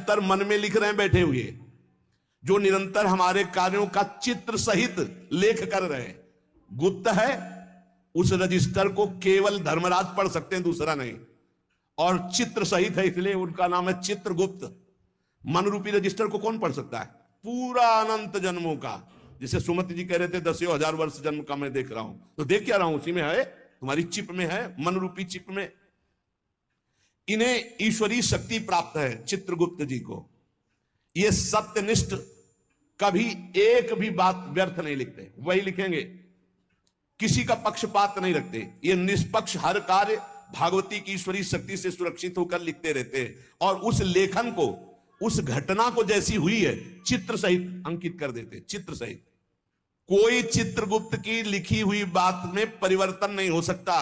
निरंतर मन में लिख रहे हैं बैठे हुए, जो निरंतर हमारे कार्यों का चित्र सहित लेख कर रहे हैं, गुप्त है। उस रजिस्टर को केवल धर्मराज पढ़ सकते हैं, दूसरा नहीं। और चित्र सहित है, इसलिए उनका नाम है चित्रगुप्त। मन रूपी रजिस्टर को कौन पढ़ सकता है? पूरा अनंत जन्मों का। जिसे सुमति जी कह रहे थे 10,000 वर्ष जन्म का मैं देख रहा हूं, तो देख क्या रहा हूं? उसी में है, तुम्हारी चिप में है, मन रूपी चिप में। इन्हें ईश्वरीय शक्ति प्राप्त है चित्रगुप्त जी को। ये सत्यनिष्ठ, कभी एक भी बात व्यर्थ नहीं लिखते, वही लिखेंगे, किसी का पक्षपात नहीं रखते। ये निष्पक्ष हर कार्य भागवती की ईश्वरीय शक्ति से सुरक्षित होकर लिखते रहते हैं, और उस लेखन को, उस घटना को जैसी हुई है चित्र सहित अंकित कर देते, चित्र सहित। कोई चित्रगुप्त की लिखी हुई बात में परिवर्तन नहीं हो सकता।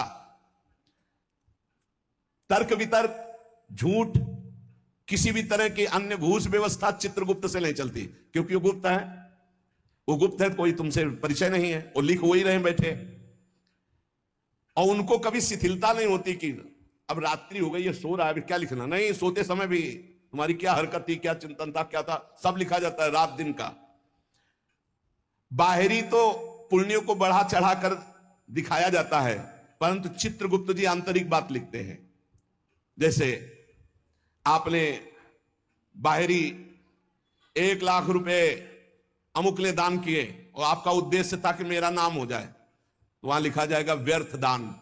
तर्क वितर्क, झूठ, किसी भी तरह की अन्य घूस व्यवस्था चित्रगुप्त से नहीं चलती, क्योंकि वो गुप्त है। वो गुप्त है, कोई तुमसे परिचय नहीं है, वो लिख वही रहे बैठे। और उनको कभी शिथिलता नहीं होती कि अब रात्रि हो गई, ये सो रहा है, अभी क्या लिखना। नहीं, सोते समय भी तुम्हारी क्या हरकत थी, क्या चिंतन था, क्या था, सब लिखा जाता है, रात दिन का। बाहरी तो पुण्यों को बढ़ा चढ़ा कर दिखाया जाता है, परंतु चित्रगुप्त जी आंतरिक बात लिखते हैं। जैसे आपने बाहरी 1 लाख रुपए अमुक ने दान किए, और आपका उद्देश्य था कि मेरा नाम हो जाए, तो वहां लिखा जाएगा व्यर्थ दान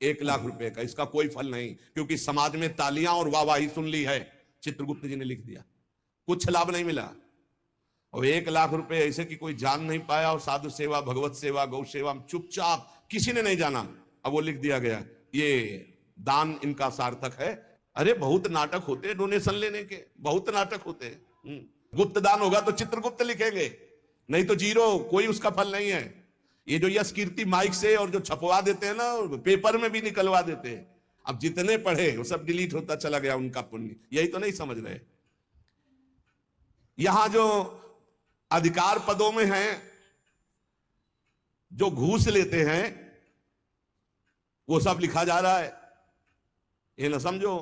1 लाख रुपए का, इसका कोई फल नहीं, क्योंकि समाज में तालियां और वाहवाही सुन ली है। चित्रगुप्त जी ने लिख दिया, कुछ लाभ नहीं मिला। और 1 लाख रुपए ऐसे कि कोई जान नहीं पाया, और साधु सेवा, भगवत सेवा, गौ सेवा चुपचाप किसी ने नहीं जाना, अब वो लिख दिया गया, ये दान इनका सार्थक है। अरे बहुत नाटक होते हैं डोनेशन लेने के, बहुत नाटक होते हैं। गुप्त दान होगा तो चित्रगुप्त लिखेंगे, नहीं तो जीरो, कोई उसका फल नहीं है। ये जो यश कीर्ति माइक से और जो छपवा देते हैं ना, पेपर में भी निकलवा देते हैं, अब जितने पढ़े वो सब डिलीट होता चला गया उनका पुण्य। यही तो नहीं समझ रहे। यहां जो अधिकार पदों में हैं, जो घूस लेते हैं, वो सब लिखा जा रहा है। ये ना समझो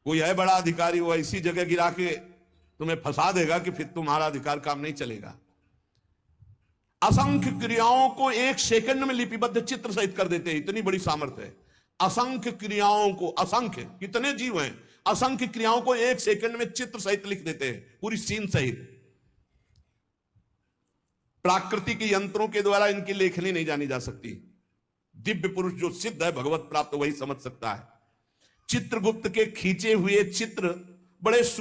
कोई है बड़ा अधिकारी, वो ऐसी जगह गिरा के तुम्हें फंसा देगा कि फिर तुम्हारा अधिकार काम नहीं चलेगा। असंख्य क्रियाओं को 1 सेकंड में लिपिबद्ध चित्र सहित कर देते हैं, इतनी बड़ी सामर्थ्य है। असंख्य क्रियाओं को, असंख्य, कितने जीव हैं, असंख्य क्रियाओं को 1 सेकंड में चित्र सहित लिख देते हैं, पूरी सीन सहित। प्राकृतिक यंत्रों के द्वारा इनकी लेखनी नहीं जानी जा सकती। दिव्य पुरुष जो सिद्ध है, भगवत प्राप्त, वही समझ सकता है। चित्रगुप्त के खींचे हुए चित्र बड़े